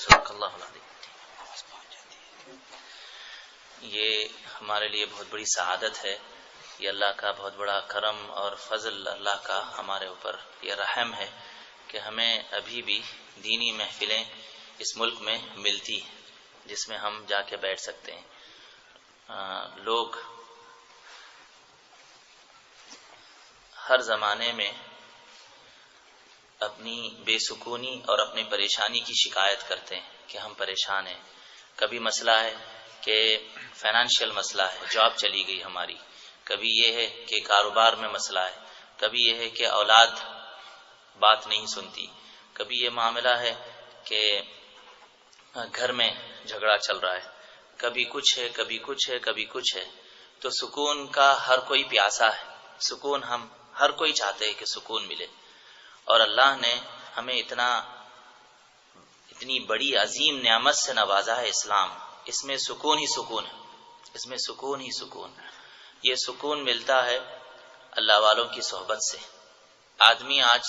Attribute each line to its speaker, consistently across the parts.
Speaker 1: صدق اللہ العظیم۔ یہ ہمارے لیے بہت بڑی سعادت ہے، یہ اللہ کا بہت بڑا کرم اور فضل، اللہ کا ہمارے اوپر یہ رحم ہے کہ ہمیں ابھی بھی دینی محفلیں اس ملک میں ملتی ہیں جس میں ہم جا کے بیٹھ سکتے ہیں۔ لوگ ہر زمانے میں اپنی بے سکونی اور اپنی پریشانی کی شکایت کرتے ہیں کہ ہم پریشان ہیں۔ کبھی مسئلہ ہے کہ فائنانشیل مسئلہ ہے، جاب چلی گئی ہماری، کبھی یہ ہے کہ کاروبار میں مسئلہ ہے، کبھی یہ ہے کہ اولاد بات نہیں سنتی، کبھی یہ معاملہ ہے کہ گھر میں جھگڑا چل رہا ہے، کبھی کچھ ہے کبھی کچھ ہے کبھی کچھ ہے۔ تو سکون کا ہر کوئی پیاسا ہے، سکون ہم ہر کوئی چاہتے ہیں کہ سکون ملے، اور اللہ نے ہمیں اتنی بڑی عظیم نعمت سے نوازا ہے اسلام، اس میں سکون ہی سکون ہے، اس میں سکون ہی سکون۔ یہ سکون ملتا ہے اللہ والوں کی صحبت سے۔ آدمی آج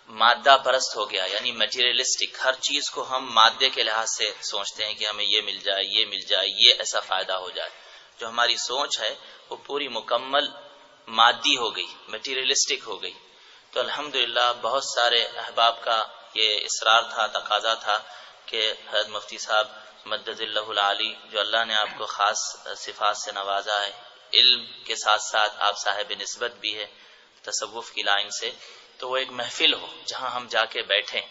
Speaker 1: مادہ پرست ہو گیا، یعنی میٹیریلسٹک، ہر چیز کو ہم مادے کے لحاظ سے سوچتے ہیں کہ ہمیں یہ مل جائے، یہ مل جائے، یہ ایسا فائدہ ہو جائے۔ جو ہماری سوچ ہے وہ پوری مکمل مادی ہو گئی، میٹیریلسٹک ہو گئی۔ تو الحمدللہ بہت سارے احباب کا یہ اصرار تھا، تقاضا تھا کہ حضرت مفتی صاحب مدد اللہ العالی، جو اللہ نے آپ کو خاص صفات سے نوازا ہے، علم کے ساتھ ساتھ آپ صاحب نسبت بھی ہے تصوف کی لائن سے، تو وہ ایک محفل ہو جہاں ہم جا کے بیٹھیں۔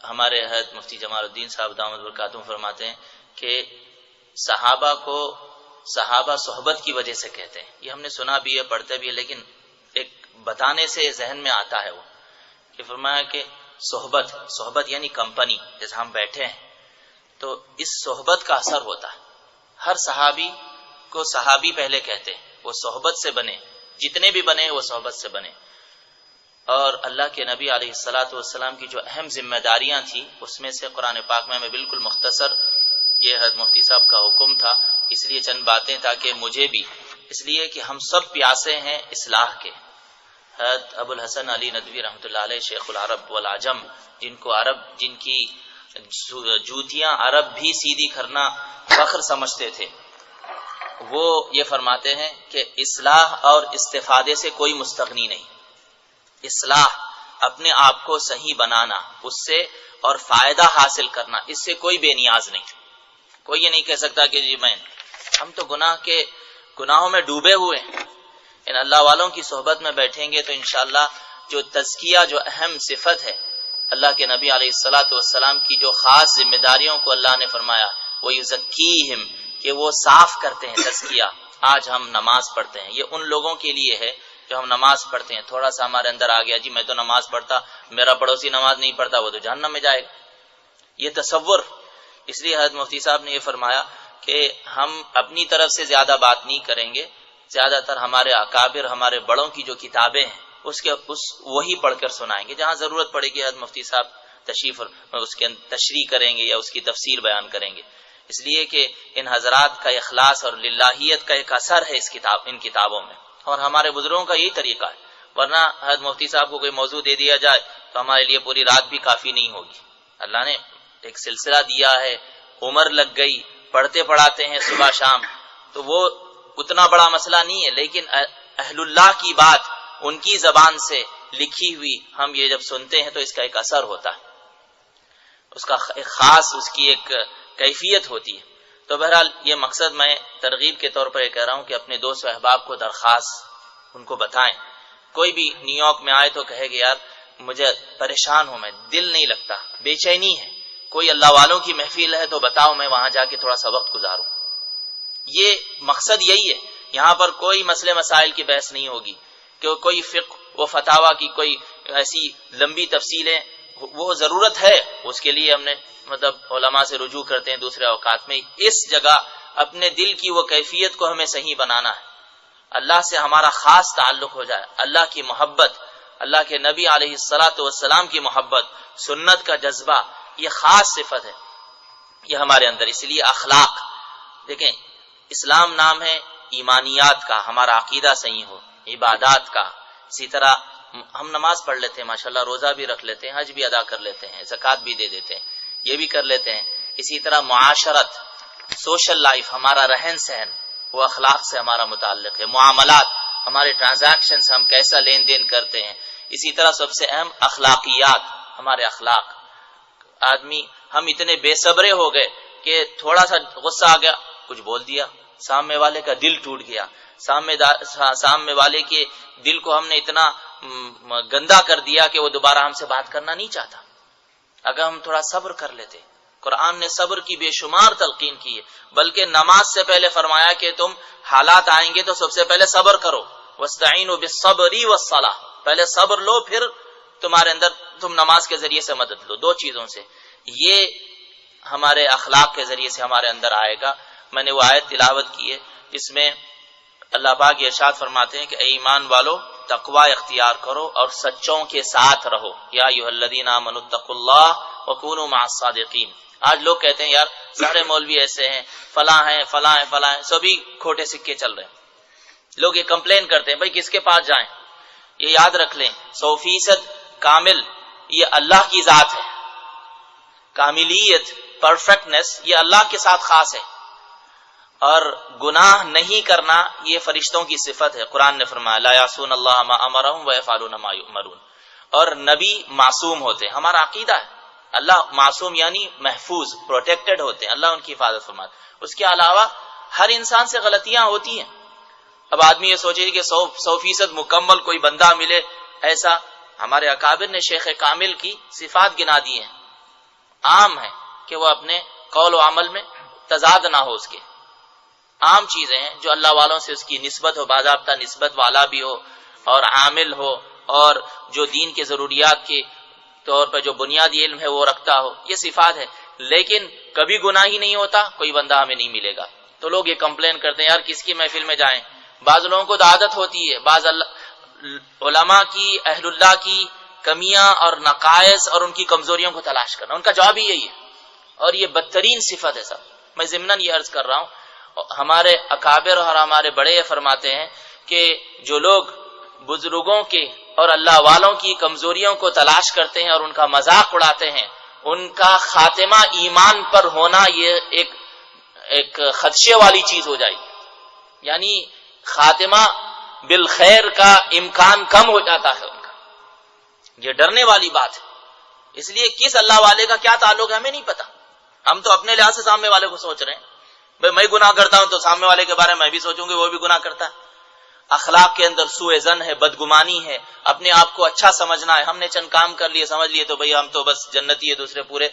Speaker 1: ہمارے حضرت مفتی جمال الدین صاحب دامت برکاتہم فرماتے ہیں کہ صحابہ کو صحابہ صحبت کی وجہ سے کہتے ہیں۔ یہ ہم نے سنا بھی ہے، پڑھتے بھی ہے، لیکن ایک بتانے سے ذہن میں آتا ہے وہ کہ فرمایا کہ صحبت یعنی کمپنی، جیسے ہم بیٹھے ہیں تو اس صحبت کا اثر ہوتا ہے۔ ہر صحابی کو صحابی پہلے کہتے ہیں، وہ صحبت سے بنے، جتنے بھی بنے وہ صحبت سے بنے۔ اور اللہ کے نبی علیہ الصلاۃ والسلام کی جو اہم ذمہ داریاں تھیں اس میں سے قرآن پاک میں ہمیں بالکل مختصر یہ حضرت مفتی صاحب کا حکم تھا، اس لیے چند باتیں تاکہ مجھے بھی، اس لیے کہ ہم سب پیاسے ہیں اصلاح کے۔ حضرت ابو الحسن علی ندوی رحمۃ اللہ علیہ شیخ العرب والعجم، جن کی جوتیاں عرب بھی سیدھی کرنا فخر سمجھتے تھے، وہ یہ فرماتے ہیں کہ اصلاح اور استفادے سے کوئی مستغنی نہیں۔ اصلاح، اپنے آپ کو صحیح بنانا، اس سے اور فائدہ حاصل کرنا، اس سے کوئی بے نیاز نہیں۔ کوئی یہ نہیں کہہ سکتا کہ جی ہم تو گناہوں میں ڈوبے ہوئے ہیں۔ ان اللہ والوں کی صحبت میں بیٹھیں گے تو انشاءاللہ جو تزکیہ، جو اہم صفت ہے اللہ کے نبی علیہ الصلاۃ والسلام کی، جو خاص ذمہ داریوں کو اللہ نے فرمایا وہ یزکیہم، کہ وہ صاف کرتے ہیں تزکیہ۔ آج ہم نماز پڑھتے ہیں، یہ ان لوگوں کے لیے ہے جو ہم نماز پڑھتے ہیں، تھوڑا سا ہمارے اندر آ گیا جی میں تو نماز پڑھتا، میرا پڑوسی نماز نہیں پڑھتا، وہ تو جہنم میں جائے گا، یہ تصور۔ اس لیے حضرت مفتی صاحب نے یہ فرمایا کہ ہم اپنی طرف سے زیادہ بات نہیں کریں گے، زیادہ تر ہمارے اکابر، ہمارے بڑوں کی جو کتابیں ہیں وہی پڑھ کر سنائیں گے، جہاں ضرورت پڑے گی حضرت مفتی صاحب اس کے تشریح کریں گے یا اس کی تفسیر بیان کریں گے، اس لیے کہ ان حضرات کا اخلاص اور للہیت کا ایک اثر ہے ان کتابوں میں، اور ہمارے بزرگوں کا یہی طریقہ ہے۔ ورنہ حضرت مفتی صاحب کو کوئی موضوع دے دیا جائے تو ہمارے لیے پوری رات بھی کافی نہیں ہوگی۔ اللہ نے ایک سلسلہ دیا ہے، عمر لگ گئی، پڑھتے پڑھاتے ہیں صبح شام، تو وہ اتنا بڑا مسئلہ نہیں ہے، لیکن اہل اللہ کی بات ان کی زبان سے لکھی ہوئی ہم یہ جب سنتے ہیں تو اس کا ایک اثر ہوتا ہے، اس کا ایک خاص، اس کی ایک کیفیت ہوتی ہے۔ تو بہرحال یہ مقصد میں ترغیب کے طور پر یہ کہہ رہا ہوں کہ اپنے دوست و احباب کو درخواست ان کو بتائیں۔ کوئی بھی نیو یارک میں آئے تو کہے کہ یار مجھے پریشان ہوں، میں دل نہیں لگتا، بے چینی ہے، کوئی اللہ والوں کی محفل ہے تو بتاؤ، میں وہاں جا کے تھوڑا سا وقت گزاروں۔ یہ مقصد یہی ہے، یہاں پر کوئی مسئلے مسائل کی بحث نہیں ہوگی کہ کوئی فقہ و فتاوی کی کوئی ایسی لمبی تفصیلیں، وہ ضرورت ہے اس کے لیے، ہم نے علماء سے رجوع کرتے ہیں دوسرے اوقات میں۔ اس جگہ اپنے دل کی وہ کیفیت کو ہمیں صحیح بنانا ہے، اللہ سے ہمارا خاص تعلق ہو جائے، اللہ کی محبت، اللہ کے نبی علیہ الصلاۃ والسلام کی محبت، سنت کا جذبہ، یہ خاص صفت ہے یہ ہمارے اندر۔ اس لیے اخلاق، دیکھیں اسلام نام ہے ایمانیات کا، ہمارا عقیدہ صحیح ہو، عبادات کا۔ اسی طرح ہم نماز پڑھ لیتے ہیں ماشاءاللہ، روزہ بھی رکھ لیتے ہیں، حج بھی ادا کر لیتے ہیں، زکوٰۃ بھی دے دیتے ہیں، یہ بھی کر لیتے ہیں. اسی طرح معاشرت، سوشل لائف، ہمارا رہن سہن وہ اخلاق سے ہمارا متعلق ہے. معاملات، ہمارے ٹرانزیکشنز، ہم کیسا لین دین کرتے ہیں. اسی طرح سب سے اہم اخلاقیات، ہمارے اخلاق. آدمی ہم اتنے بے صبرے ہو گئے کہ تھوڑا سا غصہ آ گیا، کچھ بول دیا، سامنے والے کا دل ٹوٹ گیا. سامنے والے کے دل کو ہم نے اتنا گندا کر دیا کہ وہ دوبارہ ہم سے بات کرنا نہیں چاہتا. اگر ہم تھوڑا صبر کر لیتے. قرآن نے صبر کی بے شمار تلقین کی ہے، بلکہ نماز سے پہلے فرمایا کہ تم حالات آئیں گے تو سب سے پہلے صبر کرو. وَاسْتَعِينُوا بِالصَّبْرِ وَالصَّلَاةِ، پہلے صبر لو، پھر تمہارے اندر تم نماز کے ذریعے سے مدد لو. دو چیزوں سے یہ ہمارے اخلاق کے ذریعے سے ہمارے اندر آئے گا. میں نے وہ آیت تلاوت کی ہے جس میں اللہ پاک یہ ارشاد فرماتے ہیں کہ اے ایمان والو تقوی اختیار کرو اور سچوں کے ساتھ رہو. یا ایھا الذین آمنوا اتقوا اللہ وکونوا مع الصادقین. آج لوگ کہتے ہیں یار سارے مولوی ایسے ہیں، فلاں ہیں فلاں ہیں فلاں ہیں، سبھی کھوٹے سکے چل رہے ہیں. لوگ یہ کمپلین کرتے ہیں بھائی کس کے پاس جائیں. یہ یاد رکھ لیں 100% کامل یہ اللہ کی ذات ہے. کاملیت، پرفیکٹنس یہ اللہ کے ساتھ خاص ہے، اور گناہ نہیں کرنا یہ فرشتوں کی صفت ہے. قرآن نے فرمایا لا یعصون اللہ ما امرهم ویفعلون ما یؤمرون. اور نبی معصوم ہوتے ہیں، ہمارا عقیدہ ہے. اللہ معصوم یعنی محفوظ، پروٹیکٹڈ ہوتے ہیں، اللہ ان کی حفاظت فرماتا. اس کے علاوہ ہر انسان سے غلطیاں ہوتی ہیں. اب آدمی یہ سوچے کہ 100% مکمل کوئی بندہ ملے، ایسا ہمارے اکابر نے شیخ کامل کی صفات گنا دی ہیں. عام ہے کہ وہ اپنے قول و عمل میں تضاد نہ ہو. اس کے عام چیزیں ہیں جو اللہ والوں سے اس کی نسبت ہو، باضابطہ نسبت والا بھی ہو اور عامل ہو، اور جو دین کے ضروریات کے طور پر جو بنیادی علم ہے وہ رکھتا ہو. یہ صفات ہے. لیکن کبھی گناہ ہی نہیں ہوتا، کوئی بندہ ہمیں نہیں ملے گا. تو لوگ یہ کمپلین کرتے ہیں یار کس کی محفل میں جائیں. بعض لوگوں کو تو عادت ہوتی ہے بعض علماء کی، اہل اللہ کی کمیاں اور نقائص اور ان کی کمزوریوں کو تلاش کرنا. ان کا جواب ہی یہی ہے، اور یہ بدترین صفت ہے. سب میں ضمناً یہ عرض کر رہا ہوں، ہمارے اکابر اور ہمارے بڑے یہ فرماتے ہیں کہ جو لوگ بزرگوں کے اور اللہ والوں کی کمزوریوں کو تلاش کرتے ہیں اور ان کا مذاق اڑاتے ہیں، ان کا خاتمہ ایمان پر ہونا یہ ایک خدشے والی چیز ہو جائے گی. یعنی خاتمہ بالخیر کا امکان کم ہو جاتا ہے ان کا. یہ ڈرنے والی بات ہے. اس لیے کس اللہ والے کا کیا تعلق ہے ہمیں نہیں پتا. ہم تو اپنے لحاظ سے سامنے والے کو سوچ رہے ہیں. بھئی میں گناہ کرتا ہوں تو سامنے والے کے بارے میں بھی سوچوں گے وہ بھی گناہ کرتا ہے. اخلاق کے اندر سوء ظن ہے، بدگمانی ہے، اپنے آپ کو اچھا سمجھنا ہے. ہم نے چند کام کر لیے، سمجھ لیے تو بھئی ہم تو بس جنتی ہے، دوسرے پورے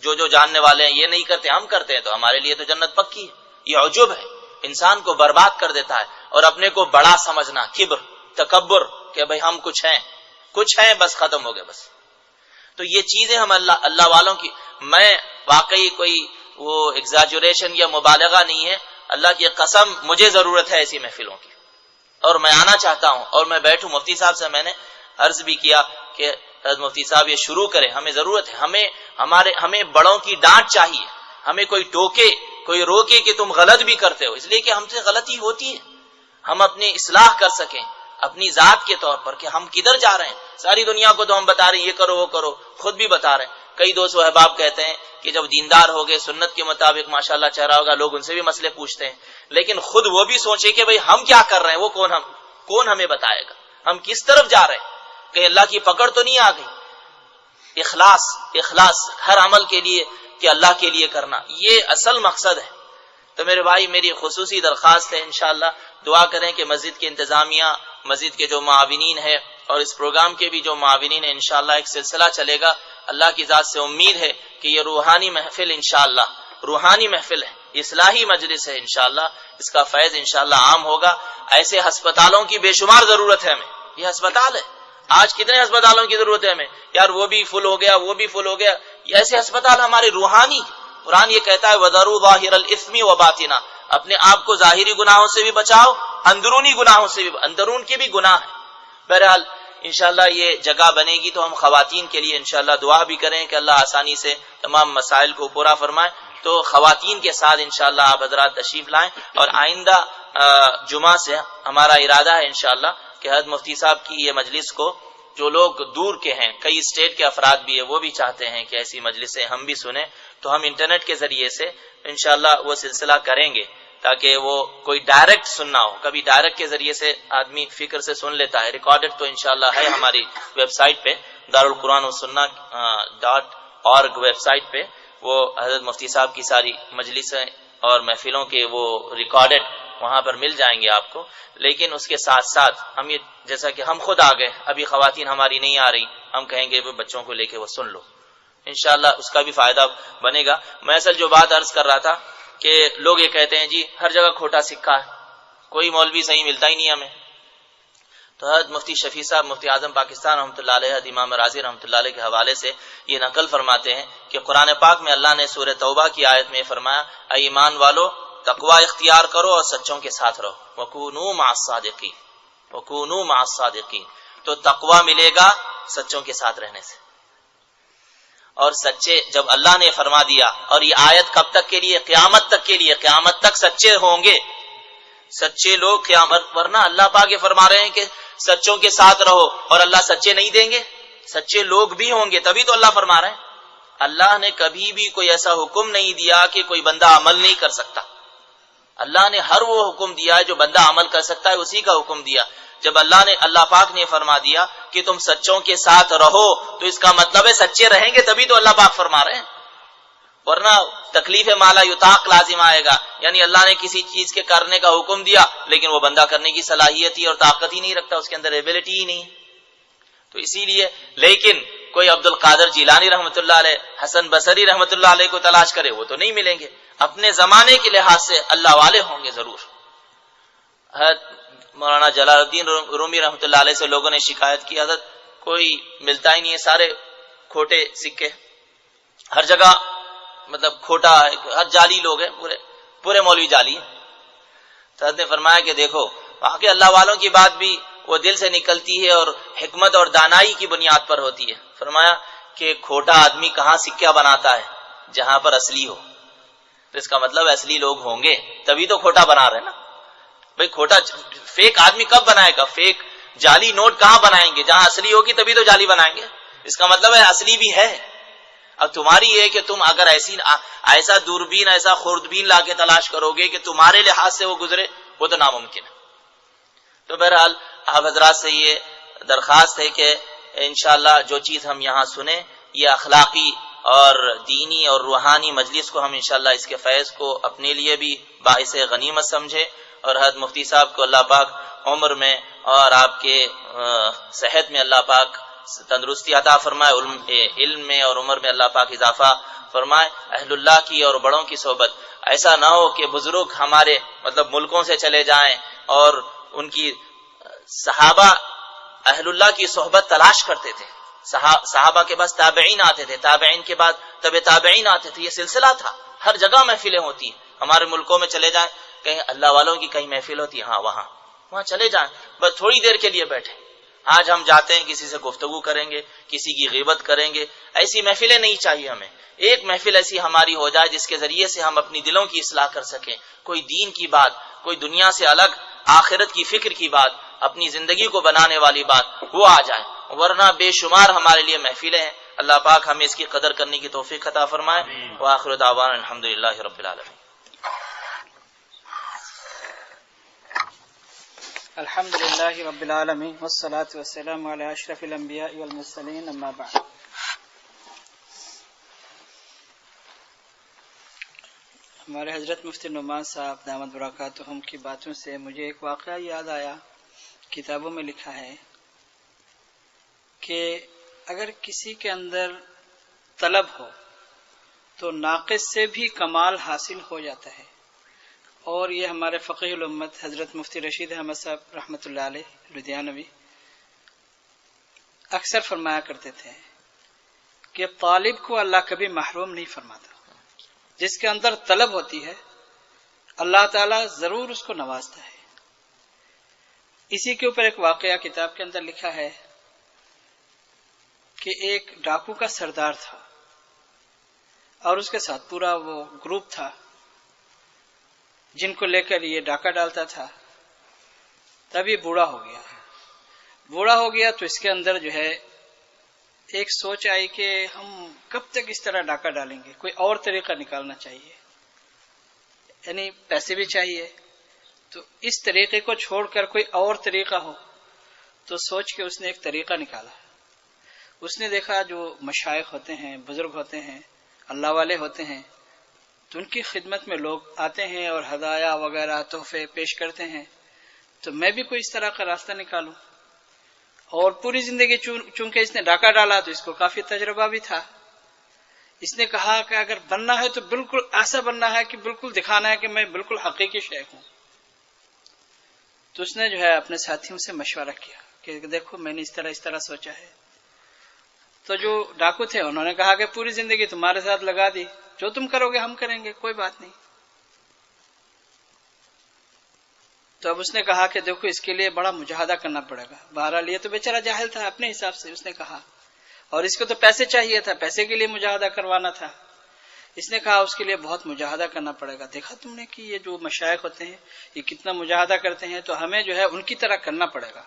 Speaker 1: جو جاننے والے ہیں یہ نہیں کرتے، ہم کرتے ہیں تو ہمارے لیے تو جنت پکی ہے. یہ عجب ہے، انسان کو برباد کر دیتا ہے. اور اپنے کو بڑا سمجھنا، کبر، تکبر کہ بھئی ہم کچھ ہیں بس ختم ہو گئے بس. تو یہ چیزیں ہم اللہ والوں کی، میں واقعی کوئی وہ ایگزاجوریشن یا مبالغہ نہیں ہے، اللہ کی قسم مجھے ضرورت ہے ایسی محفلوں کی، اور میں آنا چاہتا ہوں. اور میں بیٹھوں، مفتی صاحب سے میں نے عرض بھی کیا کہ حضرت مفتی صاحب یہ شروع کریں، ہمیں ضرورت ہے. ہمیں بڑوں کی ڈانٹ چاہیے. ہمیں کوئی ٹوکے، کوئی روکے کہ تم غلط بھی کرتے ہو، اس لیے کہ ہم سے غلطی ہوتی ہے. ہم اپنی اصلاح کر سکیں اپنی ذات کے طور پر کہ ہم کدھر جا رہے ہیں. ساری دنیا کو تو ہم بتا رہے ہیں یہ کرو وہ کرو، خود بھی بتا رہے ہیں. کئی دوست و احباب کہتے ہیں کہ جب دیندار ہو گئے، سنت کے مطابق ماشاءاللہ چہرہ ہوگا، لوگ ان سے بھی مسئلے پوچھتے ہیں. لیکن خود وہ بھی سوچے کہ بھئی ہم کیا کر رہے ہیں، وہ کون ہمیں بتائے گا، ہم کس طرف جا رہے ہیں، کہ اللہ کی پکڑ تو نہیں آ گئی. اخلاص ہر عمل کے لیے کہ اللہ کے لیے کرنا، یہ اصل مقصد ہے. تو میرے بھائی میری خصوصی درخواست ہے، انشاءاللہ دعا کریں کہ مسجد کے انتظامیہ، مسجد کے جو معاونین ہیں اور اس پروگرام کے بھی جو معاونین ہیں، انشاءاللہ ایک سلسلہ چلے گا. اللہ کی ذات سے امید ہے کہ یہ روحانی محفل انشاءاللہ روحانی محفل ہے، اصلاحی مجلس ہے. انشاءاللہ اس کا فیض انشاءاللہ عام ہوگا. ایسے ہسپتالوں کی بے شمار ضرورت ہے ہمیں. یہ ہسپتال ہے، آج کتنے ہسپتالوں کی ضرورت ہے ہمیں، یار وہ بھی فل ہو گیا وہ بھی فل ہو گیا. یہ ایسے ہسپتال ہمارے روحانی. قرآن یہ کہتا ہے وَذَرُوا ظَاهِرَ الْإِثْمِ وَبَاطِنَهُ، اپنے آپ کو ظاہری گناہوں سے بھی بچاؤ، اندرونی گناہوں سے بھی، اندرون کے بھی گناہ ہے. بہرحال انشاءاللہ یہ جگہ بنے گی تو ہم خواتین کے لیے انشاءاللہ دعا بھی کریں کہ اللہ آسانی سے تمام مسائل کو پورا فرمائے. تو خواتین کے ساتھ انشاءاللہ آپ حضرات تشریف لائیں. اور آئندہ جمعہ سے ہمارا ارادہ ہے انشاءاللہ کہ حضرت مفتی صاحب کی یہ مجلس کو جو لوگ دور کے ہیں، کئی اسٹیٹ کے افراد بھی ہیں، وہ بھی چاہتے ہیں کہ ایسی مجلسیں ہم بھی سنیں، تو ہم انٹرنیٹ کے ذریعے سے انشاءاللہ وہ سلسلہ کریں گے، تاکہ وہ کوئی ڈائریکٹ سننا ہو. کبھی ڈائریکٹ کے ذریعے سے آدمی فکر سے سن لیتا ہے، ریکارڈڈ تو انشاءاللہ ہے ہماری ویب سائٹ پہ darulquran.org ویب سائٹ پہ، وہ حضرت مفتی صاحب کی ساری مجلسیں اور محفلوں کے وہ ریکارڈڈ وہاں پر مل جائیں گے آپ کو. لیکن اس کے ساتھ ساتھ ہم یہ، جیسا کہ ہم خود آ گئے، ابھی خواتین ہماری نہیں آ رہی، ہم کہیں گے بچوں کو لے کے وہ سن لو، انشاءاللہ اس کا بھی فائدہ بنے گا. میں اصل جو بات عرض کر رہا تھا کہ لوگ یہ کہتے ہیں جی ہر جگہ کھوٹا سکہ ہے، کوئی مولوی صحیح ملتا ہی نہیں ہمیں. تو حضرت مفتی شفیع صاحب مفتی اعظم پاکستان رحمۃ اللہ علیہ، امام راضی رحمۃ اللہ علیہ کے حوالے سے یہ نقل فرماتے ہیں کہ قرآن پاک میں اللہ نے سورہ توبہ کی آیت میں فرمایا، اے ایمان والو تقوی اختیار کرو اور سچوں کے ساتھ رہو، وکونوا مع الصادقین، وکونوا مع الصادقین. تو تقوی ملے گا سچوں کے ساتھ رہنے سے. اور سچے جب اللہ نے فرما دیا، اور یہ آیت کب تک کے لیے؟ قیامت تک کے لیے، قیامت تک سچے ہوں گے سچے لوگ قیامت. ورنہ اللہ پاک یہ فرما رہے ہیں کہ سچوں کے ساتھ رہو، اور اللہ سچے نہیں دیں گے، سچے لوگ بھی ہوں گے، تبھی تو اللہ فرما رہے ہیں. اللہ نے کبھی بھی کوئی ایسا حکم نہیں دیا کہ کوئی بندہ عمل نہیں کر سکتا. اللہ نے ہر وہ حکم دیا ہے جو بندہ عمل کر سکتا ہے، اسی کا حکم دیا. جب اللہ پاک نے فرما دیا کہ تم سچوں کے ساتھ رہو، تو اس کا مطلب ہے سچے رہیں گے تبھی تو اللہ پاک فرما رہے ہیں. ورنہ تکلیف مالا یطاق لازم آئے گا، یعنی اللہ نے کسی چیز کے کرنے کا حکم دیا لیکن وہ بندہ کرنے کی صلاحیت ہی اور طاقت ہی نہیں رکھتا، اس کے اندر ایبلٹی ہی نہیں. تو اسی لیے لیکن کوئی عبد القادر جیلانی رحمۃ اللہ علیہ، حسن بصری رحمۃ اللہ علیہ کو تلاش کرے، وہ تو نہیں ملیں گے. اپنے زمانے کے لحاظ سے اللہ والے ہوں گے ضرور. مولانا جلال الدین رومی رحمۃ اللہ علیہ سے لوگوں نے شکایت کی، حضرت کوئی ملتا ہی نہیں ہے، سارے کھوٹے سکے، ہر جگہ مطلب کھوٹا ہے، ہر جعلی لوگ ہیں، پورے مولوی جعلی ہیں. تو حضرت نے فرمایا کہ دیکھو وہاں کے اللہ والوں کی بات بھی وہ دل سے نکلتی ہے اور حکمت اور دانائی کی بنیاد پر ہوتی ہے. فرمایا کہ کھوٹا آدمی کہاں سکہ بناتا ہے؟ جہاں پر اصلی ہو. تو اس کا مطلب اصلی لوگ ہوں گے تبھی تو کھوٹا بنا رہے نا بھئی. کھوٹا فیک آدمی کب بنائے گا؟ فیک جعلی نوٹ کہاں بنائیں گے؟ جہاں اصلی ہوگی تبھی تو جعلی بنائیں گے. اس کا مطلب ہے اصلی بھی ہے. اب تمہاری یہ کہ تم اگر ایسا دوربین ایسا خوردبین لا کے تلاش کرو گے کہ تمہارے لحاظ سے وہ گزرے، وہ تو ناممکن ہے. تو بہرحال آپ حضرات سے یہ درخواست ہے کہ انشاءاللہ جو چیز ہم یہاں سنیں، یہ اخلاقی اور دینی اور روحانی مجلس کو ہم انشاءاللہ اس کے فیض کو اپنے لیے بھی باعث غنیمت سمجھے، اور حضرت مفتی صاحب کو اللہ پاک عمر میں اور آپ کے صحت میں اللہ پاک تندرستی عطا فرمائے، علم میں اور عمر میں اللہ پاک اضافہ فرمائے. اہل اللہ کی اور بڑوں کی صحبت، ایسا نہ ہو کہ بزرگ ہمارے مطلب ملکوں سے چلے جائیں اور ان کی صحابہ اہل اللہ کی صحبت تلاش کرتے تھے. صحابہ کے پاس تابعین آتے تھے، تابعین کے بعد تبع تابعین آتے تھے. یہ سلسلہ تھا، ہر جگہ محفلیں ہوتی ہیں. ہمارے ملکوں میں چلے جائیں، کہیں اللہ والوں کی کہیں محفل ہوتی ہے، ہاں وہاں چلے جائیں، بس تھوڑی دیر کے لیے بیٹھے. آج ہم جاتے ہیں کسی سے گفتگو کریں گے، کسی کی غیبت کریں گے. ایسی محفلیں نہیں چاہیے ہمیں. ایک محفل ایسی ہماری ہو جائے جس کے ذریعے سے ہم اپنی دلوں کی اصلاح کر سکیں. کوئی دین کی بات، کوئی دنیا سے الگ آخرت کی فکر کی بات، اپنی زندگی کو بنانے والی بات وہ آ جائے. ورنہ بے شمار ہمارے لیے محفلیں ہیں. اللہ پاک ہمیں اس کی قدر کرنے کی توفیق عطا فرمائے. وآخر دعوانا الحمدللہ رب العالمین.
Speaker 2: الحمد للہ رب العالمین والصلاة والسلام علی اشرف الانبیاء والمرسلین، اما بعد. ہمارے حضرت مفتی نعمان صاحب دامت برکاتہم کی باتوں سے مجھے ایک واقعہ یاد آیا. کتابوں میں لکھا ہے کہ اگر کسی کے اندر طلب ہو تو ناقص سے بھی کمال حاصل ہو جاتا ہے. اور یہ ہمارے فقیہ الامت حضرت مفتی رشید احمد صاحب رحمۃ اللہ علیہ لدھیانوی اکثر فرمایا کرتے تھے کہ طالب کو اللہ کبھی محروم نہیں فرماتا. جس کے اندر طلب ہوتی ہے اللہ تعالیٰ ضرور اس کو نوازتا ہے. اسی کے اوپر ایک واقعہ کتاب کے اندر لکھا ہے کہ ایک ڈاکو کا سردار تھا اور اس کے ساتھ پورا وہ گروپ تھا جن کو لے کر یہ ڈاکہ ڈالتا تھا. تب یہ بوڑھا ہو گیا بوڑھا ہو گیا تو اس کے اندر جو ہے ایک سوچ آئی کہ ہم کب تک اس طرح ڈاکہ ڈالیں گے، کوئی اور طریقہ نکالنا چاہیے، یعنی پیسے بھی چاہیے، تو اس طریقے کو چھوڑ کر کوئی اور طریقہ ہو۔ تو سوچ کے اس نے ایک طریقہ نکالا۔ اس نے دیکھا جو مشائخ ہوتے ہیں، بزرگ ہوتے ہیں، اللہ والے ہوتے ہیں، تو ان کی خدمت میں لوگ آتے ہیں اور ہدایہ وغیرہ تحفے پیش کرتے ہیں، تو میں بھی کوئی اس طرح کا راستہ نکالوں۔ اور پوری زندگی چونکہ اس نے ڈاکہ ڈالا تو اس کو کافی تجربہ بھی تھا۔ اس نے کہا کہ اگر بننا ہے تو بالکل ایسا بننا ہے کہ بالکل دکھانا ہے کہ میں بالکل حقیقی شیخ ہوں۔ تو اس نے جو ہے اپنے ساتھیوں سے مشورہ کیا کہ دیکھو میں نے اس طرح سوچا ہے۔ تو جو ڈاکو تھے انہوں نے کہا کہ پوری زندگی تمہارے ساتھ لگا دی، جو تم کرو گے ہم کریں گے، کوئی بات نہیں۔ تو اب اس نے کہا کہ دیکھو اس کے لیے بڑا مجاہدہ کرنا پڑے گا۔ بہرحال یہ تو بیچارہ جاہل تھا، اپنے حساب سے اس نے کہا، اور اس کو تو پیسے چاہیے تھا، پیسے کے لیے مجاہدہ کروانا تھا۔ اس نے کہا اس کے لیے بہت مجاہدہ کرنا پڑے گا۔ دیکھا تم نے کہ یہ جو مشائخ ہوتے ہیں یہ کتنا مجاہدہ کرتے ہیں، تو ہمیں جو ہے ان کی طرح کرنا پڑے گا،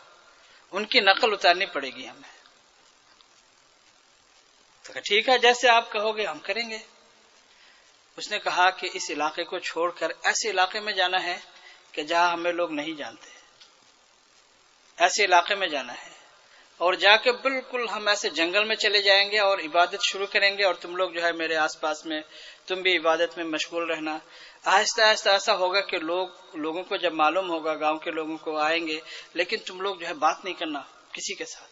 Speaker 2: ان کی نقل اتارنی پڑے گی ہمیں۔ تو کہا ٹھیک ہے، جیسے آپ کہو گے ہم کریں گے۔ اس نے کہا کہ اس علاقے کو چھوڑ کر ایسے علاقے میں جانا ہے کہ جہاں ہمیں لوگ نہیں جانتے، ایسے علاقے میں جانا ہے، اور جا کے بالکل ہم ایسے جنگل میں چلے جائیں گے اور عبادت شروع کریں گے، اور تم لوگ جو ہے میرے آس پاس میں تم بھی عبادت میں مشغول رہنا۔ آہستہ آہستہ ایسا ہوگا کہ لوگوں کو جب معلوم ہوگا، گاؤں کے لوگوں کو آئیں گے، لیکن تم لوگ جو ہے بات نہیں کرنا کسی کے ساتھ،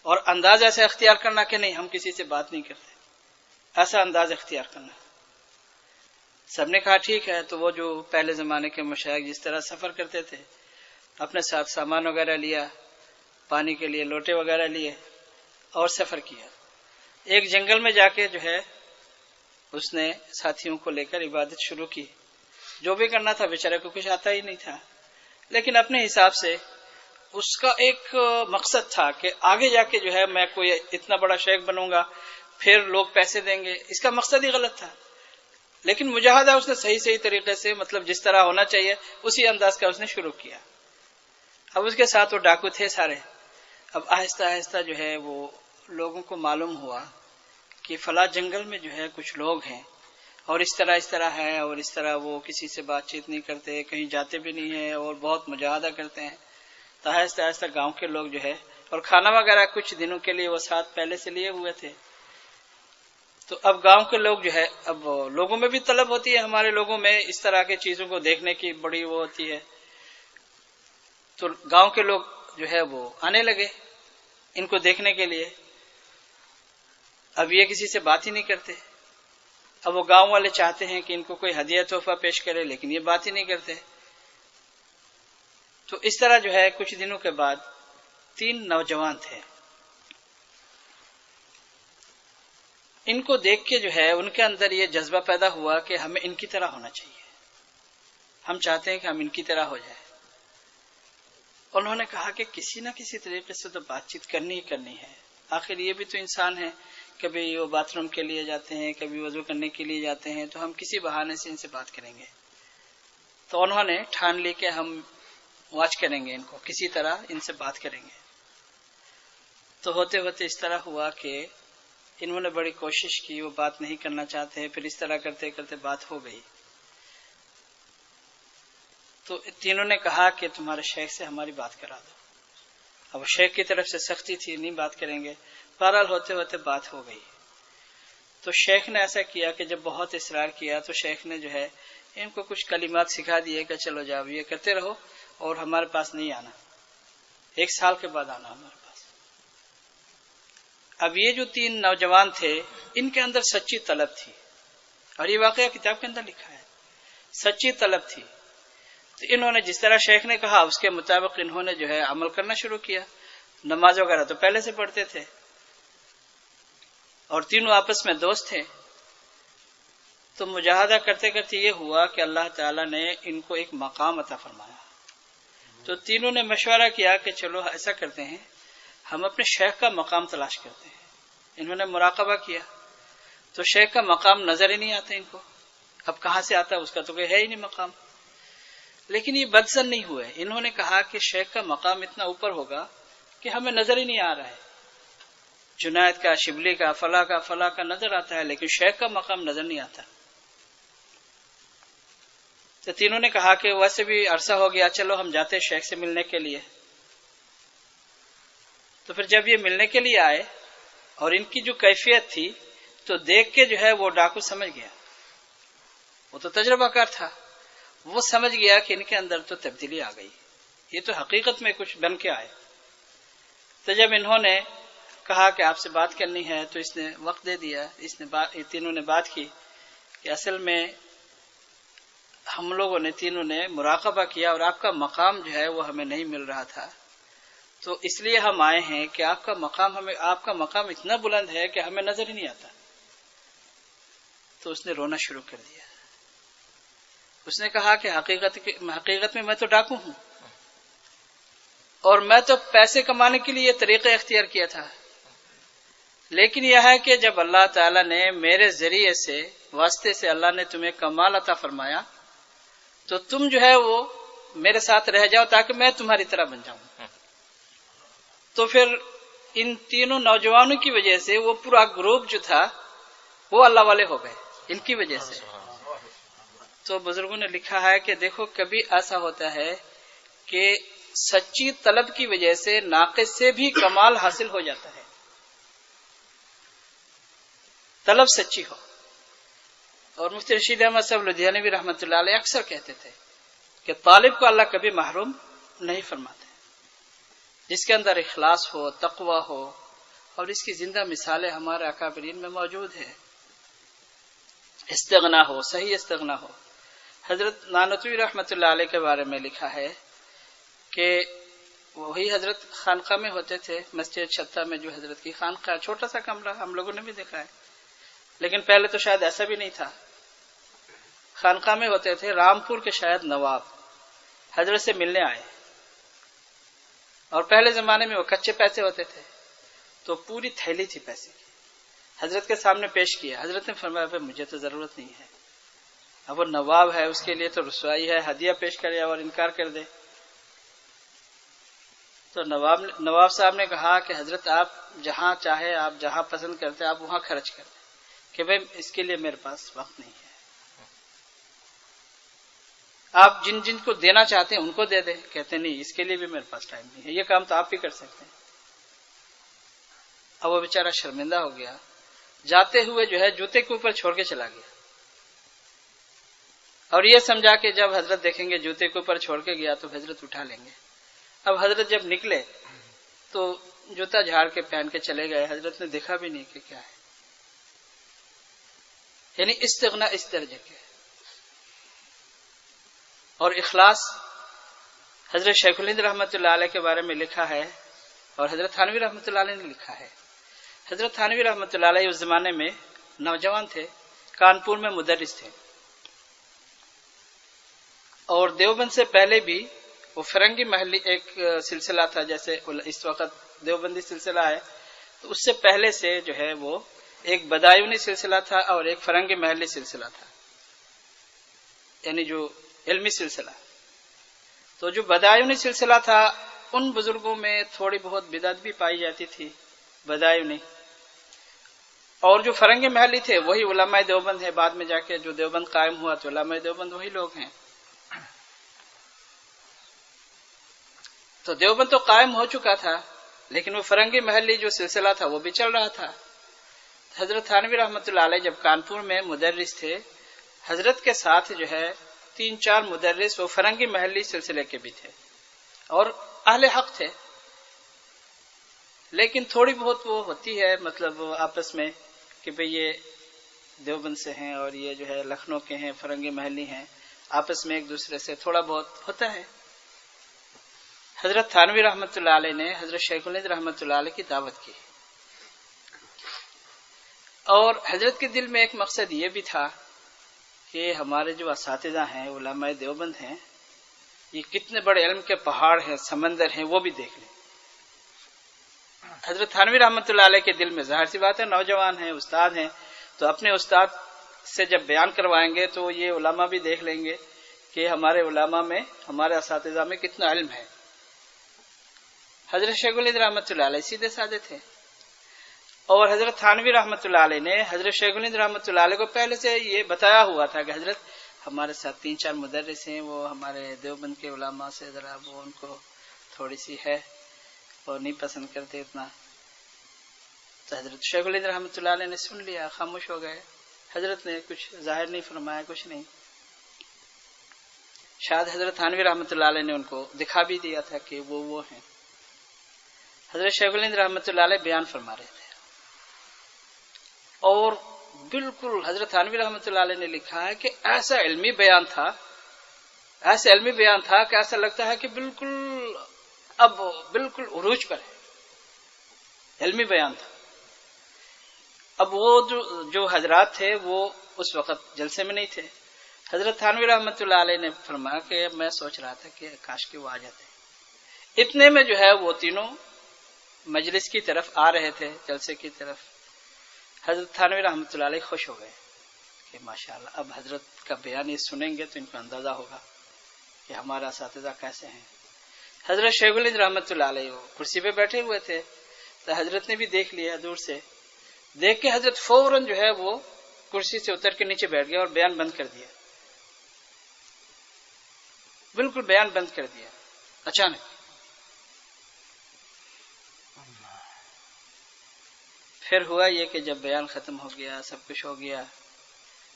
Speaker 2: اور انداز ایسا اختیار کرنا کہ نہیں ہم کسی سے بات نہیں کرتے، ایسا انداز اختیار کرنا۔ سب نے کہا ٹھیک ہے۔ تو وہ جو پہلے زمانے کے مشائخ جس طرح سفر کرتے تھے، اپنے ساتھ سامان وغیرہ لیا، پانی کے لیے لوٹے وغیرہ لیے اور سفر کیا۔ ایک جنگل میں جا کے جو ہے اس نے ساتھیوں کو لے کر عبادت شروع کی۔ جو بھی کرنا تھا بیچارے کو کچھ آتا ہی نہیں تھا، لیکن اپنے حساب سے اس کا ایک مقصد تھا کہ آگے جا کے جو ہے میں کوئی اتنا بڑا شیخ بنوں گا، پھر لوگ پیسے دیں گے۔ اس کا مقصد ہی غلط تھا، لیکن مجاہدہ اس نے صحیح طریقے سے، مطلب جس طرح ہونا چاہیے اسی انداز کا اس نے شروع کیا۔ اب اس کے ساتھ وہ ڈاکو تھے سارے۔ اب آہستہ آہستہ جو ہے وہ لوگوں کو معلوم ہوا کہ فلاں جنگل میں جو ہے کچھ لوگ ہیں اور اس طرح ہے، اور اس طرح وہ کسی سے بات چیت نہیں کرتے، کہیں جاتے بھی نہیں ہیں اور بہت مجاہدہ کرتے ہیں۔ تو آہستہ آہستہ گاؤں کے لوگ جو ہے، اور کھانا وغیرہ کچھ دنوں کے لیے وہ ساتھ پہلے سے لیے ہوئے تھے، تو اب گاؤں کے لوگ جو ہے، اب لوگوں میں بھی طلب ہوتی ہے، ہمارے لوگوں میں اس طرح کی چیزوں کو دیکھنے کی بڑی وہ ہوتی ہے، تو گاؤں کے لوگ جو ہے وہ آنے لگے ان کو دیکھنے کے لیے۔ اب یہ کسی سے بات ہی نہیں کرتے، اب وہ گاؤں والے چاہتے ہیں کہ ان کو کوئی ہدیہ تحفہ پیش کرے، لیکن یہ بات ہی نہیں کرتے۔ تو اس طرح جو ہے کچھ دنوں کے بعد 3 نوجوان تھے، ان کو دیکھ کے جو ہے ان کے اندر یہ جذبہ پیدا ہوا کہ ہمیں ان کی طرح ہونا چاہیے، ہم چاہتے ہیں کہ ہم ان کی طرح ہو جائیں۔ انہوں نے کہا کہ کسی نہ کسی طریقے سے تو بات چیت کرنی ہی کرنی ہے، آخر یہ بھی تو انسان ہے، کبھی وہ باتھ روم کے لیے جاتے ہیں، کبھی وضو کرنے کے لیے جاتے ہیں، تو ہم کسی بہانے سے ان سے بات کریں گے۔ تو انہوں نے ٹھان لی کہ ہم واچ کریں گے ان کو، کسی طرح ان سے بات کریں گے۔ تو ہوتے ہوتے اس طرح ہوا کہ انہوں نے بڑی کوشش کی، وہ بات نہیں کرنا چاہتے، پھر اس طرح کرتے کرتے بات ہو گئی۔ تو تینوں نے کہا کہ تمہارے شیخ سے ہماری بات کرا دو۔ اب شیخ کی طرف سے سختی تھی، نہیں بات کریں گے، بہرحال ہوتے ہوتے بات ہو گئی۔ تو شیخ نے ایسا کیا کہ جب بہت اصرار کیا تو شیخ نے جو ہے ان کو کچھ کلمات سکھا دیے کہ چلو جاؤ یہ کرتے رہو اور ہمارے پاس نہیں آنا، 1 سال کے بعد آنا ہمارے پاس۔ اب یہ جو 3 نوجوان تھے ان کے اندر سچی طلب تھی، اور یہ واقعہ کتاب کے اندر لکھا ہے، سچی طلب تھی۔ تو انہوں نے جس طرح شیخ نے کہا اس کے مطابق انہوں نے جو ہے عمل کرنا شروع کیا۔ نماز وغیرہ تو پہلے سے پڑھتے تھے، اور تینوں آپس میں دوست تھے۔ تو مجاہدہ کرتے کرتے یہ ہوا کہ اللہ تعالیٰ نے ان کو ایک مقام عطا فرمایا۔ تو تینوں نے مشورہ کیا کہ چلو ایسا کرتے ہیں، ہم اپنے شیخ کا مقام تلاش کرتے ہیں۔ انہوں نے مراقبہ کیا تو شیخ کا مقام نظر ہی نہیں آتا ان کو، اب کہاں سے آتا، اس کا تو کوئی ہے ہی نہیں مقام۔ لیکن یہ بدظن نہیں ہوئے، انہوں نے کہا کہ شیخ کا مقام اتنا اوپر ہوگا کہ ہمیں نظر ہی نہیں آ رہا ہے، جنید کا، شبلی کا، فلاں کا نظر آتا ہے، لیکن شیخ کا مقام نظر نہیں آتا۔ تو تینوں نے کہا کہ ویسے بھی عرصہ ہو گیا، چلو ہم جاتے شیخ سے ملنے کے لیے۔ تو پھر جب یہ ملنے کے لیے آئے اور ان کی جو کیفیت تھی تو دیکھ کے جو ہے وہ ڈاکو سمجھ گیا، وہ تو تجربہ کار تھا، وہ سمجھ گیا کہ ان کے اندر تو تبدیلی آ گئی، یہ تو حقیقت میں کچھ بن کے آئے۔ تو جب انہوں نے کہا کہ آپ سے بات کرنی ہے تو اس نے وقت دے دیا، تینوں نے بات کی کہ اصل میں ہم لوگوں نے تینوں نے مراقبہ کیا اور آپ کا مقام جو ہے وہ ہمیں نہیں مل رہا تھا، تو اس لیے ہم آئے ہیں کہ آپ کا مقام اتنا بلند ہے کہ ہمیں نظر ہی نہیں آتا۔ تو اس نے رونا شروع کر دیا، اس نے کہا کہ حقیقت میں تو ڈاکو ہوں، اور میں تو پیسے کمانے کے لیے یہ طریقہ اختیار کیا تھا، لیکن یہ ہے کہ جب اللہ تعالیٰ نے میرے ذریعے سے، واسطے سے اللہ نے تمہیں کمال عطا فرمایا تو تم جو ہے وہ میرے ساتھ رہ جاؤ تاکہ میں تمہاری طرح بن جاؤں۔ تو پھر ان تینوں نوجوانوں کی وجہ سے وہ پورا گروپ جو تھا وہ اللہ والے ہو گئے ان کی وجہ سے۔ تو بزرگوں نے لکھا ہے کہ دیکھو کبھی ایسا ہوتا ہے کہ سچی طلب کی وجہ سے ناقص سے بھی کمال حاصل ہو جاتا ہے، طلب سچی ہو۔ اور مفتی رشید احمد صاحب لدھیانوی رحمۃ اللہ علیہ اکثر کہتے تھے کہ طالب کو اللہ کبھی محروم نہیں فرماتے، جس کے اندر اخلاص ہو، تقوی ہو، اور اس کی زندہ مثالیں ہمارے اکابرین میں موجود ہے۔ استغنا ہو، صحیح استغنا ہو۔ حضرت نانوتوی رحمۃ اللہ علیہ کے بارے میں لکھا ہے کہ وہی حضرت خانقاہ میں ہوتے تھے، مسجد چھتہ میں جو حضرت کی خانقاہ، چھوٹا سا کمرہ، ہم لوگوں نے بھی دیکھا ہے، لیکن پہلے تو شاید ایسا بھی نہیں تھا۔ خانقاہ میں ہوتے تھے، رامپور کے شاید نواب حضرت سے ملنے آئے، اور پہلے زمانے میں وہ کچے پیسے ہوتے تھے، تو پوری تھیلی تھی پیسے کی، حضرت کے سامنے پیش کیا۔ حضرت نے فرمایا مجھے تو ضرورت نہیں ہے، اب وہ نواب ہے، اس کے لیے تو رسوائی ہے، ہدیہ پیش کرے اور انکار کر دے۔ تو نواب صاحب نے کہا کہ حضرت آپ جہاں چاہے، آپ جہاں پسند کرتے آپ وہاں خرچ کر دیں، کہ بھائی اس کے لیے میرے پاس وقت نہیں ہے، آپ جن جن کو دینا چاہتے ہیں ان کو دے دیں۔ کہتے نہیں، اس کے لیے بھی میرے پاس ٹائم نہیں ہے، یہ کام تو آپ بھی کر سکتے ہیں۔ اب وہ بیچارہ شرمندہ ہو گیا، جاتے ہوئے جو ہے جوتے کے اوپر چھوڑ کے چلا گیا، اور یہ سمجھا کہ جب حضرت دیکھیں گے جوتے کے اوپر چھوڑ کے گیا تو حضرت اٹھا لیں گے۔ اب حضرت جب نکلے تو جوتا جھاڑ کے پہن کے چلے گئے، حضرت نے دیکھا بھی نہیں کہ کیا ہے۔ یعنی استغنا اس درجے کے، اور اخلاص حضرت شیخ الہند رحمۃ اللہ علیہ کے بارے میں لکھا ہے، اور حضرت تھانوی رحمۃ اللہ علیہ نے لکھا ہے۔ حضرت تھانوی رحمۃ اللہ علیہ اس زمانے میں نوجوان تھے، کانپور میں مدرس تھے، اور دیوبند سے پہلے بھی وہ فرنگی محلی ایک سلسلہ تھا، جیسے اس وقت دیوبندی سلسلہ ہے، تو اس سے پہلے سے جو ہے وہ ایک بدایونی سلسلہ تھا اور ایک فرنگی محلی سلسلہ تھا، یعنی جو علمی سلسلہ۔ تو جو بدایونی سلسلہ تھا ان بزرگوں میں تھوڑی بہت بدعت بھی پائی جاتی تھی، بدایونی، اور جو فرنگی محلی تھے وہی علماء دیوبند ہے، بعد میں جا کے جو دیوبند قائم ہوا تو علماء دیوبند وہی لوگ ہیں۔ تو دیوبند تو قائم ہو چکا تھا، لیکن وہ فرنگی محلی جو سلسلہ تھا وہ بھی چل رہا تھا۔ حضرت تھانوی رحمۃ اللہ علیہ جب کانپور میں مدرس تھے، حضرت کے ساتھ جو ہے 3-4 مدرس وہ فرنگی محلی سلسلے کے بھی تھے اور اہل حق تھے، لیکن تھوڑی بہت وہ ہوتی ہے مطلب آپس میں کہ بھئی یہ دیوبند سے ہیں اور یہ جو ہے لکھنؤ کے ہیں، فرنگی محلی ہیں، آپس میں ایک دوسرے سے تھوڑا بہت ہوتا ہے۔ حضرت تھانوی رحمۃ اللہ علیہ نے حضرت شیخ الہند رحمۃ اللہ علیہ کی دعوت کی، اور حضرت کے دل میں ایک مقصد یہ بھی تھا کہ ہمارے جو اساتذہ ہیں، علماء دیوبند ہیں، یہ کتنے بڑے علم کے پہاڑ ہیں، سمندر ہیں، وہ بھی دیکھ لیں۔ حضرت تھانوی رحمۃ اللہ علیہ کے دل میں ظاہر سی بات ہے، نوجوان ہیں، استاد ہیں، تو اپنے استاد سے جب بیان کروائیں گے تو یہ علماء بھی دیکھ لیں گے کہ ہمارے علماء میں، ہمارے اساتذہ میں کتنا علم ہے۔ حضرت شیخ الہند رحمۃ اللہ علیہ سیدھے سادے تھے، اور حضرت تھانوی رحمۃ اللہ علیہ نے حضرت شیخ الہند رحمۃ اللہ علیہ کو پہلے سے یہ بتایا ہوا تھا کہ حضرت ہمارے ساتھ 3-4 مدرس ہیں، وہ ہمارے دیوبند کے علماء سے ذرا وہ ان کو تھوڑی سی ہے اور نہیں پسند کرتے اتنا. تو حضرت شیخ الہند رحمۃ اللہ علیہ نے سن لیا، خاموش ہو گئے. حضرت نے کچھ ظاہر نہیں فرمایا، کچھ نہیں. شاید حضرت تھانوی رحمۃ اللہ علیہ نے ان کو دکھا بھی دیا تھا کہ وہ ہیں. حضرت شیخ الہند رحمۃ اللہ علیہ بیان فرما رہے تھے، اور بالکل حضرت تھانوی رحمۃ اللہ علیہ نے لکھا ہے کہ ایسا علمی بیان تھا کہ ایسا لگتا ہے کہ بالکل عروج پر ہے، علمی بیان تھا. اب وہ جو حضرات تھے وہ اس وقت جلسے میں نہیں تھے. حضرت تھانوی رحمۃ اللہ علیہ نے فرمایا کہ میں سوچ رہا تھا کہ کاش کہ وہ آ جاتے. اتنے میں جو ہے وہ تینوں مجلس کی طرف آ رہے تھے، جلسے کی طرف. حضرت تھانوی رحمۃ اللہ علیہ خوش ہو گئے کہ ماشاءاللہ اب حضرت کا بیان یہ سنیں گے تو ان کو اندازہ ہوگا کہ ہمارا اساتذہ کیسے ہیں. حضرت شیخ الہند رحمۃ اللہ علیہ وہ کرسی پہ بیٹھے ہوئے تھے، تو حضرت نے بھی دیکھ لیا دور سے. دیکھ کے حضرت فوراً جو ہے وہ کرسی سے اتر کے نیچے بیٹھ گیا اور بیان بند کر دیا، بالکل بیان بند کر دیا اچانک. پھر ہوا یہ کہ جب بیان ختم ہو گیا، سب کچھ ہو گیا،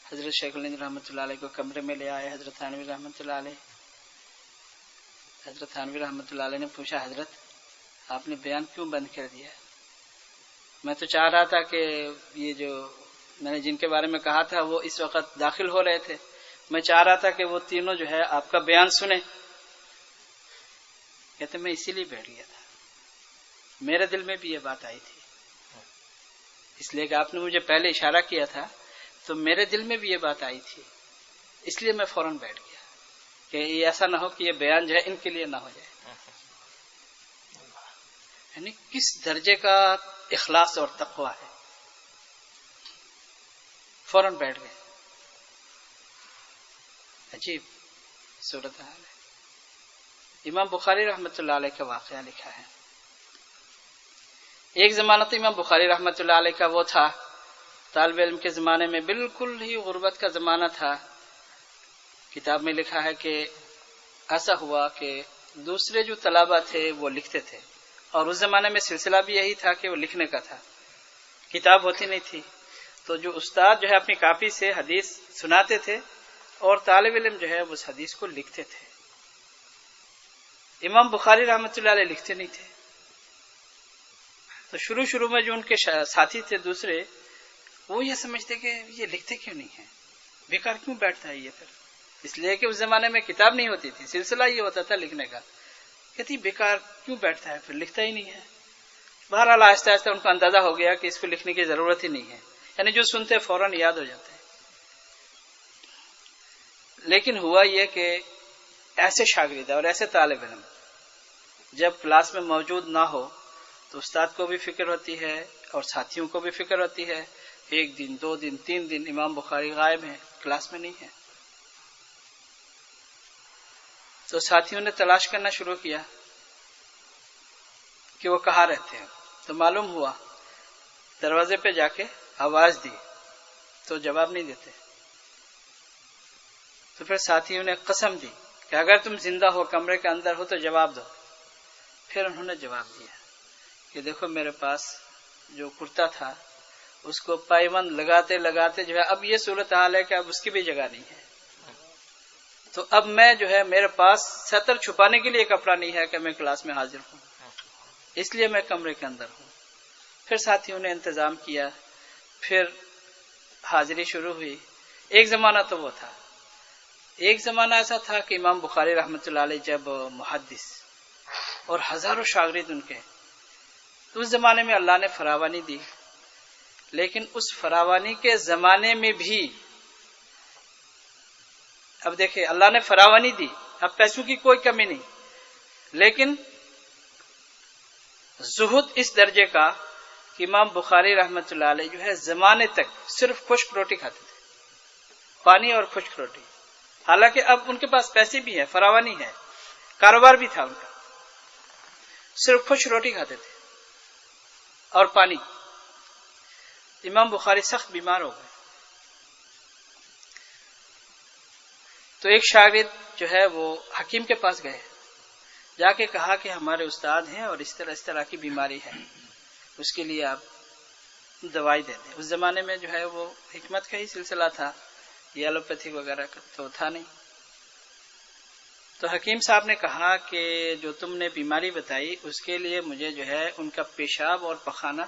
Speaker 2: حضرت شیخ الہند رحمۃ اللہ علیہ کو کمرے میں لے آئے حضرت تھانوی رحمۃ اللہ علیہ. حضرت تھانوی رحمۃ اللہ علیہ نے پوچھا حضرت آپ نے بیان کیوں بند کر دیا؟ میں تو چاہ رہا تھا کہ یہ جو میں نے جن کے بارے میں کہا تھا وہ اس وقت داخل ہو رہے تھے، میں چاہ رہا تھا کہ وہ تینوں جو ہے آپ کا بیان سنیں. کہتے میں اسی لیے بیٹھ گیا تھا، میرے دل میں بھی یہ بات آئی تھی، اس لیے کہ آپ نے مجھے پہلے اشارہ کیا تھا تو میرے دل میں بھی یہ بات آئی تھی، اس لیے میں فوراً بیٹھ گیا کہ یہ ایسا نہ ہو کہ یہ بیان جو ہے ان کے لیے نہ ہو جائے. یعنی کس درجے کا اخلاص اور تقویٰ ہے. فوراً بیٹھ گئے. عجیب صورتحال ہے. امام بخاری رحمۃ اللہ علیہ کا واقعہ لکھا ہے. ایک زمانہ تو امام بخاری رحمۃ اللہ علیہ کا وہ تھا، طالب علم کے زمانے میں بالکل ہی غربت کا زمانہ تھا. کتاب میں لکھا ہے کہ ایسا ہوا کہ دوسرے جو طلبہ تھے وہ لکھتے تھے، اور اس زمانے میں سلسلہ بھی یہی تھا کہ وہ لکھنے کا تھا، کتاب ہوتی نہیں تھی. تو جو استاد جو ہے اپنی کاپی سے حدیث سناتے تھے اور طالب علم جو ہے اس حدیث کو لکھتے تھے. امام بخاری رحمۃ اللہ علیہ لکھتے نہیں تھے. تو شروع میں جو ان کے ساتھی تھے دوسرے، وہ یہ سمجھتے کہ یہ لکھتے کیوں نہیں ہیں، بیکار کیوں بیٹھتا ہے یہ. پھر اس لیے کہ اس زمانے میں کتاب نہیں ہوتی تھی، سلسلہ یہ ہوتا تھا لکھنے کا. کہتی بیکار کیوں بیٹھتا ہے، پھر لکھتا ہی نہیں ہے. بہرحال آہستہ آہستہ ان کو اندازہ ہو گیا کہ اس کو لکھنے کی ضرورت ہی نہیں ہے، یعنی جو سنتے فوراً یاد ہو جاتے ہیں. لیکن ہوا یہ کہ ایسے شاگرد اور ایسے طالب علم جب کلاس میں موجود نہ ہو تو استاد کو بھی فکر ہوتی ہے اور ساتھیوں کو بھی فکر ہوتی ہے. 1 دن 2 دن 3 دن امام بخاری غائب ہیں، کلاس میں نہیں ہے. تو ساتھیوں نے تلاش کرنا شروع کیا کہ وہ کہاں رہتے ہیں. تو معلوم ہوا، دروازے پہ جا کے آواز دی تو جواب نہیں دیتے. تو پھر ساتھیوں نے قسم دی کہ اگر تم زندہ ہو، کمرے کے اندر ہو تو جواب دو. پھر انہوں نے جواب دیا کہ دیکھو میرے پاس جو کرتا تھا اس کو پائبند لگاتے لگاتے جو ہے اب یہ صورتحال ہے کہ اب اس کی بھی جگہ نہیں ہے. تو اب میں جو ہے میرے پاس سطر چھپانے کے لیے کپڑا نہیں ہے کہ میں کلاس میں حاضر ہوں، اس لیے میں کمرے کے اندر ہوں. پھر ساتھیوں نے انتظام کیا، پھر حاضری شروع ہوئی. ایک زمانہ تو وہ تھا. ایک زمانہ ایسا تھا کہ امام بخاری رحمۃ اللہ علیہ جب محدث اور ہزاروں شاگرد ان کے، تو اس زمانے میں اللہ نے فراوانی دی. لیکن اس فراوانی کے زمانے میں بھی اب دیکھیں اللہ نے فراوانی دی، اب پیسوں کی کوئی کمی نہیں، لیکن زہد اس درجے کا کہ امام بخاری رحمۃ اللہ علیہ جو ہے زمانے تک صرف خشک روٹی کھاتے تھے، پانی اور خشک روٹی. حالانکہ اب ان کے پاس پیسے بھی ہیں، فراوانی ہے، کاروبار بھی تھا ان کا. صرف خشک روٹی کھاتے تھے اور پانی. امام بخاری سخت بیمار ہو گئے. تو ایک شاگرد جو ہے وہ حکیم کے پاس گئے, جا کے کہا کہ ہمارے استاد ہیں اور اس طرح کی بیماری ہے, اس کے لیے آپ دوائی دے دیں. اس زمانے میں جو ہے وہ حکمت کا ہی سلسلہ تھا, یہ ایلوپیتھک وغیرہ کا تو تھا نہیں. تو حکیم صاحب نے کہا کہ جو تم نے بیماری بتائی اس کے لیے مجھے جو ہے ان کا پیشاب اور پخانہ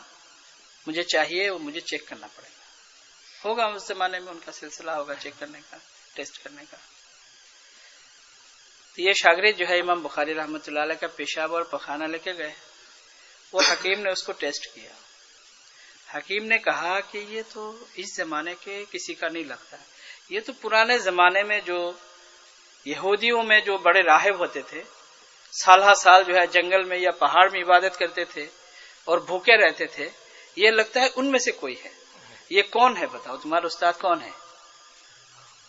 Speaker 2: مجھے چاہیے, وہ مجھے چیک کرنا پڑے گا. ہوگا اس زمانے میں ان کا سلسلہ ہوگا چیک کرنے کا, ٹیسٹ کرنے کا. تو یہ شاگرد جو ہے امام بخاری رحمۃ اللہ علیہ کا پیشاب اور پخانہ لے کے گئے. وہ حکیم نے اس کو ٹیسٹ کیا. حکیم نے کہا کہ یہ تو اس زمانے کے کسی کا نہیں لگتا, یہ تو پرانے زمانے میں جو یہودیوں میں جو بڑے راہب ہوتے تھے, سالہ سال جو ہے جنگل میں یا پہاڑ میں عبادت کرتے تھے اور بھوکے رہتے تھے, یہ لگتا ہے ان میں سے کوئی ہے. یہ کون ہے بتاؤ, تمہارا استاد کون ہے؟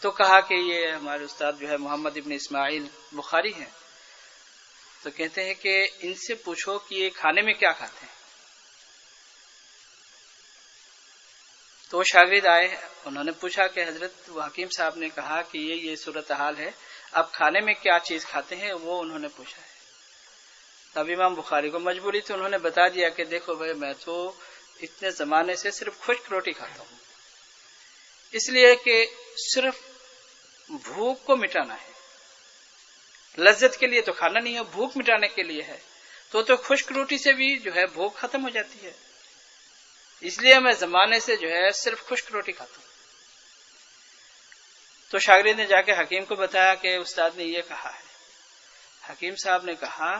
Speaker 2: تو کہا کہ یہ ہمارے استاد جو ہے محمد ابن اسماعیل بخاری ہیں. تو کہتے ہیں کہ ان سے پوچھو کہ یہ کھانے میں کیا کھاتے ہیں. تو وہ شاگرد آئے, انہوں نے پوچھا کہ حضرت وہ حکیم صاحب نے کہا کہ یہ صورتحال ہے, اب کھانے میں کیا چیز کھاتے ہیں, وہ انہوں نے پوچھا ہے. تب امام بخاری کو مجبوری تھی, انہوں نے بتا دیا کہ دیکھو بھائی میں تو اتنے زمانے سے صرف خشک روٹی کھاتا ہوں, اس لیے کہ صرف بھوک کو مٹانا ہے, لذت کے لیے تو کھانا نہیں ہے, بھوک مٹانے کے لیے ہے. تو خشک روٹی سے بھی جو ہے بھوک ختم ہو جاتی ہے, اس لیے میں زمانے سے جو ہے صرف خشک روٹی کھاتا ہوں. تو شاگرد نے جا کے حکیم کو بتایا کہ استاد نے یہ کہا ہے. حکیم صاحب نے کہا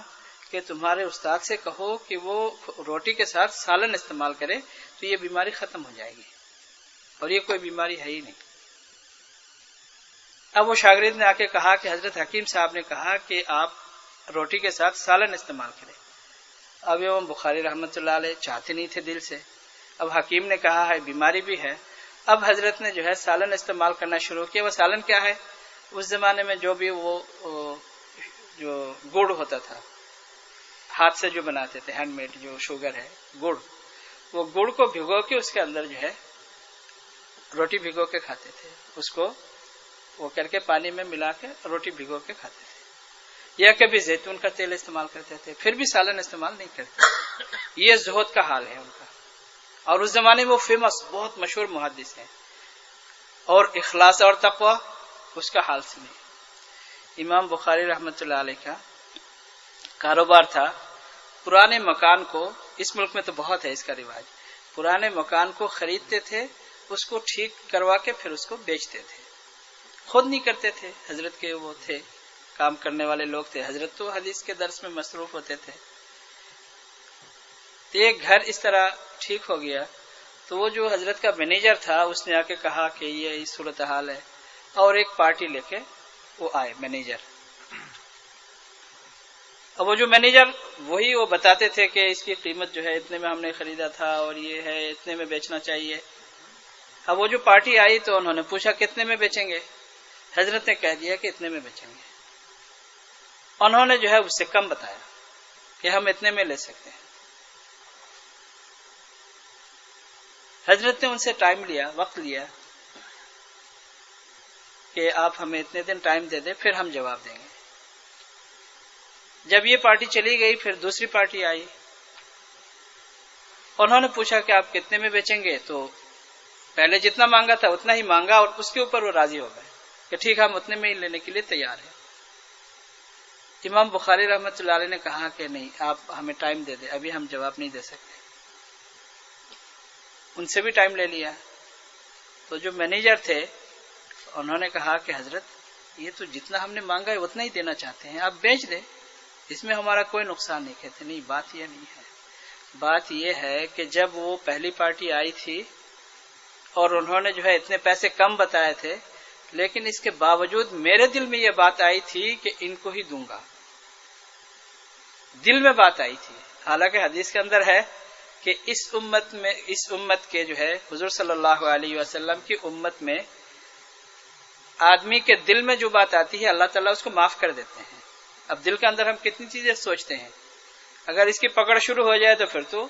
Speaker 2: کہ تمہارے استاد سے کہو کہ وہ روٹی کے ساتھ سالن استعمال کرے تو یہ بیماری ختم ہو جائے گی, اور یہ کوئی بیماری ہے ہی نہیں. اب وہ شاگرد نے آ کے کہا کہ حضرت حکیم صاحب نے کہا کہ آپ روٹی کے ساتھ سالن استعمال کریں. اب امام بخاری رحمۃ اللہ علیہ چاہتے نہیں تھے دل سے. اب حکیم نے کہا ہے بیماری بھی ہے. اب حضرت نے جو ہے سالن استعمال کرنا شروع کیا. وہ سالن کیا ہے, اس زمانے میں جو بھی وہ جو گڑ ہوتا تھا, ہاتھ سے جو بناتے تھے, ہینڈ میڈ جو شوگر ہے گڑ, وہ گڑ کو بھگو کے اس کے اندر جو ہے روٹی بھگو کے کھاتے تھے. اس کو وہ کر کے پانی میں ملا کے روٹی بھگو کے کھاتے تھے. یا کبھی زیتون کا تیل استعمال کرتے تھے, پھر بھی سالن استعمال نہیں کرتے. یہ زہد کا حال ہے ان کا. اور اس زمانے میں وہ فیمس بہت مشہور محدث ہیں, اور اخلاص اور تقوی اس کا حال سے نہیں. امام بخاری رحمۃ اللہ علیہ کا کاروبار تھا, پرانے مکان کو, اس ملک میں تو بہت ہے اس کا رواج, پرانے مکان کو خریدتے تھے, اس کو ٹھیک کروا کے پھر اس کو بیچتے تھے. خود نہیں کرتے تھے, حضرت کے وہ تھے کام کرنے والے لوگ تھے. حضرت تو حدیث کے درس میں مصروف ہوتے تھے. تو ایک گھر اس طرح ٹھیک ہو گیا, تو وہ جو حضرت کا مینیجر تھا اس نے آ کے کہا کہ یہ صورتحال ہے, اور ایک پارٹی لے کے وہ آئے مینیجر. اب وہ جو مینیجر وہی وہ بتاتے تھے کہ اس کی قیمت جو ہے اتنے میں ہم نے خریدا تھا, اور یہ ہے اتنے میں بیچنا چاہیے. اب وہ جو پارٹی آئی تو انہوں نے پوچھا کتنے میں بیچیں گے. حضرت نے کہہ دیا کہ اتنے میں بیچیں گے. انہوں نے جو ہے اس سے کم بتایا کہ ہم اتنے میں لے سکتے ہیں. حضرت نے ان سے ٹائم لیا, وقت لیا کہ آپ ہمیں اتنے دن ٹائم دے دیں, پھر ہم جواب دیں گے. جب یہ پارٹی چلی گئی, پھر دوسری پارٹی آئی. انہوں نے پوچھا کہ آپ کتنے میں بیچیں گے, تو پہلے جتنا مانگا تھا اتنا ہی مانگا, اور اس کے اوپر وہ راضی ہو گئے کہ ٹھیک ہم اتنے میں ہی لینے کے لیے تیار ہیں. امام بخاری رحمۃ اللہ علیہ نے کہا کہ نہیں, آپ ہمیں ٹائم دے دیں, ابھی ہم جواب نہیں دے سکتے. ان سے بھی ٹائم لے لیا. تو جو مینیجر تھے انہوں نے کہا کہ حضرت یہ تو جتنا ہم نے مانگا ہے اتنا ہی دینا چاہتے ہیں, آپ بیچ دیں, اس میں ہمارا کوئی نقصان نہیں. کہتے نہیں, بات یہ نہیں ہے. بات یہ ہے کہ جب وہ پہلی پارٹی آئی تھی اور انہوں نے جو ہے اتنے پیسے کم بتائے تھے, لیکن اس کے باوجود میرے دل میں یہ بات آئی تھی کہ ان کو ہی دوں گا. دل میں بات آئی تھی. حالانکہ حدیث کے اندر ہے کہ اس امت کے جو ہے حضور صلی اللہ علیہ وسلم کی امت میں آدمی کے دل میں جو بات آتی ہے اللہ تعالیٰ اس کو معاف کر دیتے ہیں. اب دل کے اندر ہم کتنی چیزیں سوچتے ہیں, اگر اس کی پکڑ شروع ہو جائے تو پھر تو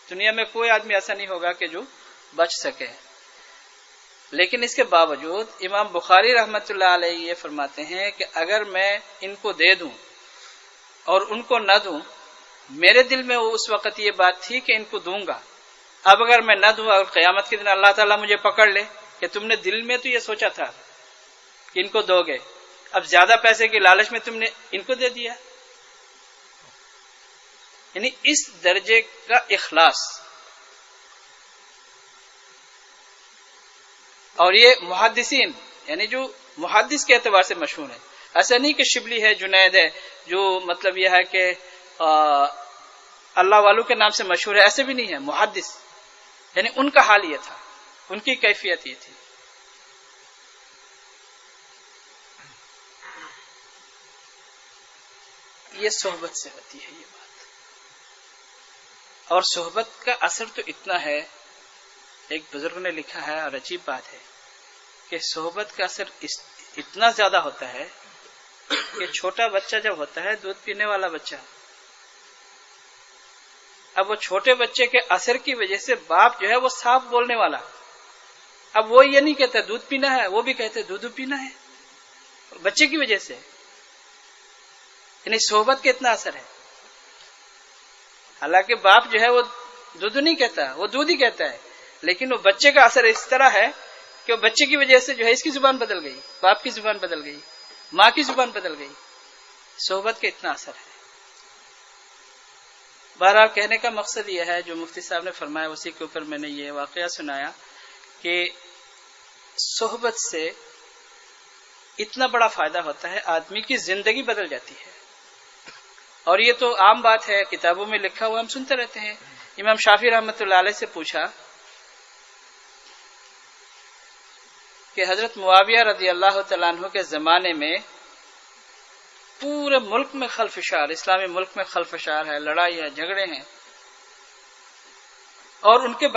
Speaker 2: دنیا میں کوئی آدمی ایسا نہیں ہوگا کہ جو بچ سکے. لیکن اس کے باوجود امام بخاری رحمت اللہ علیہ یہ فرماتے ہیں کہ اگر میں ان کو دے دوں اور ان کو نہ دوں، میرے دل میں اس وقت یہ بات تھی کہ ان کو دوں گا، اب اگر میں نہ دوں اور قیامت کے دن اللہ تعالیٰ مجھے پکڑ لے کہ تم نے دل میں تو یہ سوچا تھا کہ ان کو دو گے، اب زیادہ پیسے کی لالچ میں تم نے ان کو دے دیا. یعنی اس درجے کا اخلاص. اور یہ محدثین یعنی جو محدث کے اعتبار سے مشہور ہے، ایسا نہیں کہ شبلی ہے، جنید ہے، جو مطلب یہ ہے کہ اللہ والوں کے نام سے مشہور ہے، ایسے بھی نہیں ہے. محدث یعنی ان کا حال یہ تھا، ان کی کیفیت یہ تھی. یہ صحبت سے ہوتی ہے یہ بات. اور صحبت کا اثر تو اتنا ہے، ایک بزرگ نے لکھا ہے اور عجیب بات ہے کہ صحبت کا اثر اتنا زیادہ ہوتا ہے کہ چھوٹا بچہ جب ہوتا ہے، دودھ پینے والا بچہ، اب وہ چھوٹے بچے کے اثر کی وجہ سے باپ جو ہے وہ صاف بولنے والا، اب وہ یہ نہیں کہتا دودھ پینا ہے، وہ بھی کہتے دودھ پینا ہے بچے کی وجہ سے. یعنی صحبت کا اتنا اثر ہے. حالانکہ باپ جو ہے وہ دودھ نہیں کہتا، وہ دودھ ہی کہتا ہے، لیکن وہ بچے کا اثر اس طرح ہے کہ وہ بچے کی وجہ سے جو ہے اس کی زبان بدل گئی، باپ کی زبان بدل گئی، ماں کی زبان بدل گئی. صحبت کا اتنا اثر ہے. بہرحال کہنے کا مقصد یہ ہے جو مفتی صاحب نے فرمایا، اسی کے اوپر میں نے یہ واقعہ سنایا کہ صحبت سے اتنا بڑا فائدہ ہوتا ہے، آدمی کی زندگی بدل جاتی ہے. اور یہ تو عام بات ہے، کتابوں میں لکھا ہوا ہم سنتے رہتے ہیں. امام شافعی رحمۃ اللہ علیہ سے پوچھا کہ حضرت معاویہ رضی اللہ تعالیٰ عنہ کے زمانے میں پورے ملک میں خلفشار، اسلامی ملک میں خلفشار ہے، لڑائی ہے، جھگڑے ہیں، اور ان کے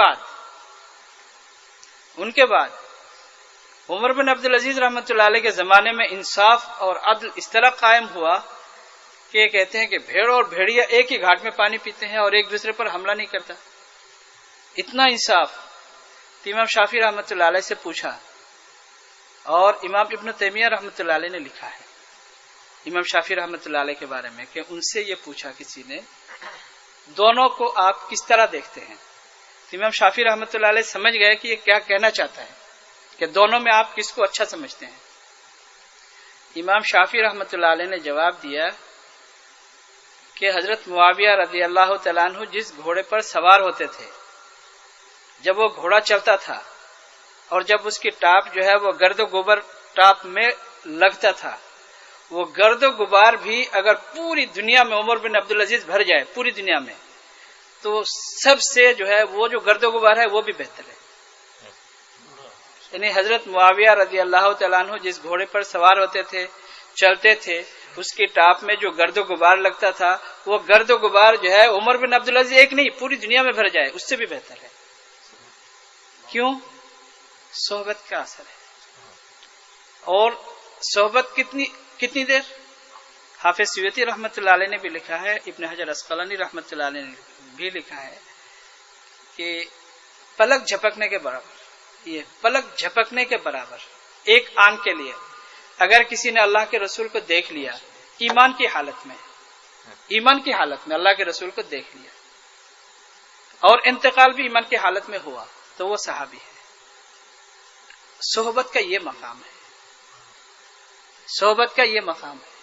Speaker 2: بعد عمر بن عبد العزیز رحمۃ اللہ علیہ کے زمانے میں انصاف اور عدل اس طرح قائم ہوا کہ کہتے ہیں کہ بھیڑ اور بھیڑیا ایک ہی گھاٹ میں پانی پیتے ہیں اور ایک دوسرے پر حملہ نہیں کرتا. اتنا انصاف. تو امام شافعی رحمۃ اللہ علیہ سے پوچھا، اور امام ابن تیمیہ رحمۃ اللہ علیہ نے لکھا ہے امام شافعی رحمۃ اللہ علیہ کے بارے میں کہ ان سے یہ پوچھا کسی نے، دونوں کو آپ کس طرح دیکھتے ہیں؟ تو امام شافعی رحمۃ اللہ علیہ سمجھ گئے کہ یہ کیا کہنا چاہتا ہے، کہ دونوں میں آپ کس کو اچھا سمجھتے ہیں. امام شافعی رحمۃ اللہ علیہ نے جواب دیا کہ حضرت معاویہ رضی اللہ تعالیٰ عنہ جس گھوڑے پر سوار ہوتے تھے، جب وہ گھوڑا چلتا تھا اور جب اس کی ٹاپ جو ہے وہ گرد و غبار ٹاپ میں لگتا تھا، وہ گرد و غبار بھی اگر پوری دنیا میں عمر بن عبدالعزیز بھر جائے پوری دنیا میں، تو سب سے جو ہے وہ جو گرد و غبار ہے وہ بھی بہتر ہے. یعنی حضرت معاویہ رضی اللہ تعالیٰ عنہ جس گھوڑے پر سوار ہوتے تھے، چلتے تھے، اس کی ٹاپ میں جو گرد و غبار لگتا تھا، وہ گرد و غبار جو ہے عمر بن عبدالعزیز ایک نہیں پوری دنیا میں بھر جائے اس سے بھی بہتر ہے. کیوں؟ صحبت کا اثر ہے. اور صحبت کتنی دیر؟ حافظ سیوطی رحمۃ اللہ علیہ نے بھی لکھا ہے، ابن حجر عسقلانی رحمۃ اللہ علیہ نے بھی لکھا ہے کہ پلک جھپکنے کے برابر، یہ پلک جھپکنے کے برابر ایک آن کے لیے اگر کسی نے اللہ کے رسول کو دیکھ لیا ایمان کی حالت میں اللہ کے رسول کو دیکھ لیا اور انتقال بھی ایمان کی حالت میں ہوا تو وہ صحابی ہے. صحبت کا یہ مقام ہے، صحبت کا یہ مقام ہے.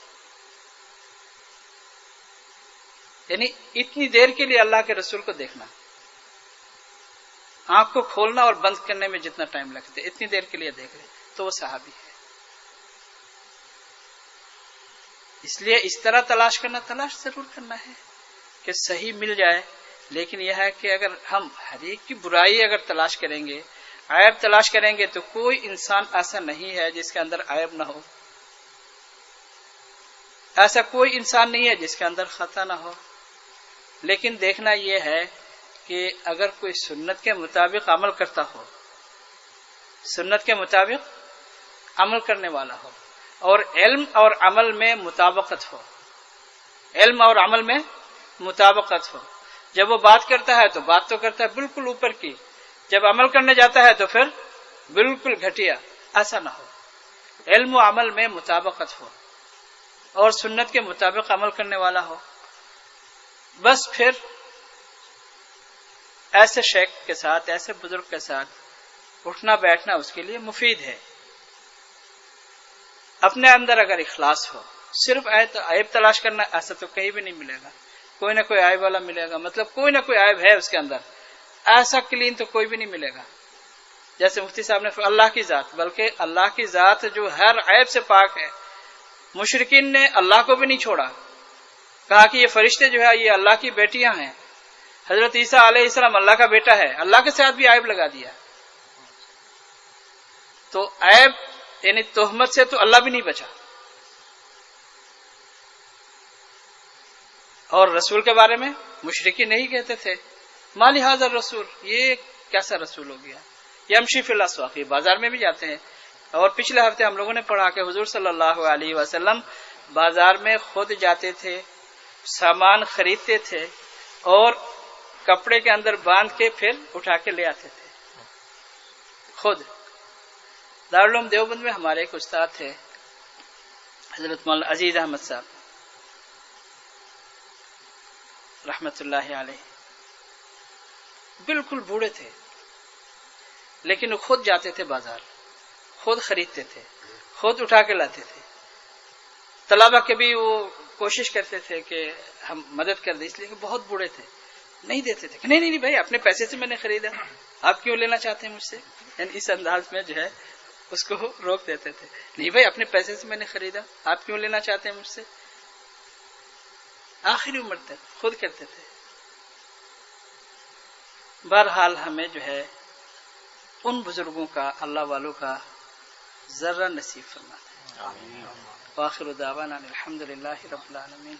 Speaker 2: یعنی اتنی دیر کے لیے اللہ کے رسول کو دیکھنا، آنکھ کو کھولنا اور بند کرنے میں جتنا ٹائم لگتا ہے اتنی دیر کے لیے دیکھ رہے تو وہ صحابی ہے. اس لیے اس طرح تلاش ضرور کرنا ہے کہ صحیح مل جائے. لیکن یہ ہے کہ اگر ہم ہر ایک کی برائی اگر تلاش کریں گے، عیب تلاش کریں گے، تو کوئی انسان ایسا نہیں ہے جس کے اندر عیب نہ ہو، ایسا کوئی انسان نہیں ہے جس کے اندر خطا نہ ہو. لیکن دیکھنا یہ ہے کہ اگر کوئی سنت کے مطابق عمل کرتا ہو، سنت کے مطابق عمل کرنے والا ہو، اور علم اور عمل میں مطابقت ہو، علم اور عمل میں مطابقت ہو. جب وہ بات کرتا ہے تو بات تو کرتا ہے بالکل اوپر کی، جب عمل کرنے جاتا ہے تو پھر بالکل گھٹیا. ایسا نہ ہو. علم و عمل میں مطابقت ہو اور سنت کے مطابق عمل کرنے والا ہو. بس پھر ایسے شیخ کے ساتھ، ایسے بزرگ کے ساتھ اٹھنا بیٹھنا اس کے لیے مفید ہے. اپنے اندر اگر اخلاص ہو، صرف عیب تلاش کرنا، ایسا تو کہیں بھی نہیں ملے گا. کوئی نہ کوئی عیب والا ملے گا، مطلب کوئی نہ کوئی عیب ہے اس کے اندر. ایسا کلین تو کوئی بھی نہیں ملے گا. جیسے مفتی صاحب نے اللہ کی ذات، بلکہ اللہ کی ذات جو ہر عیب سے پاک ہے. مشرکین نے اللہ کو بھی نہیں چھوڑا، کہا کہ یہ فرشتے جو ہے یہ اللہ کی بیٹیاں ہیں. حضرت عیسیٰ علیہ السلام اللہ کا بیٹا ہے، اللہ کے ساتھ بھی عیب لگا دیا. تو عیب یعنی تہمت سے تو اللہ بھی نہیں بچا. اور رسول کے بارے میں مشرکی نہیں کہتے تھے مالی حاضر رسول، یہ کیسا رسول ہو گیا، یمشی فی الاسواق، بازار میں بھی جاتے ہیں. اور پچھلے ہفتے ہم لوگوں نے پڑھا کہ حضور صلی اللہ علیہ وسلم بازار میں خود جاتے تھے، سامان خریدتے تھے اور کپڑے کے اندر باندھ کے پھر اٹھا کے لے آتے تھے خود. دارالعلوم دیوبند میں ہمارے ایک استاد تھے حضرت مولانا عزیز احمد صاحب رحمت اللہ علیہ. بالکل بوڑھے تھے لیکن وہ خود جاتے تھے بازار، خود خریدتے تھے، خود اٹھا کے لاتے تھے. طلبہ کے بھی وہ کوشش کرتے تھے کہ ہم مدد کر دیں، اس لیے کہ بہت بوڑھے تھے، نہیں دیتے تھے. نہیں بھائی اپنے پیسے سے میں نے خریدا، آپ کیوں لینا چاہتے ہیں مجھ سے؟ یعنی اس انداز میں جو ہے اس کو روک دیتے تھے. نہیں بھائی اپنے پیسے سے میں نے خریدا، آپ کیوں لینا چاہتے ہیں مجھ سے؟ آخری عمر تک خود کرتے تھے. بہرحال ہمیں جو ہے ان بزرگوں کا، اللہ والوں کا ذرہ نصیب فرماتا ہے. وآخر دعوانا الحمدللہ رب العالمین.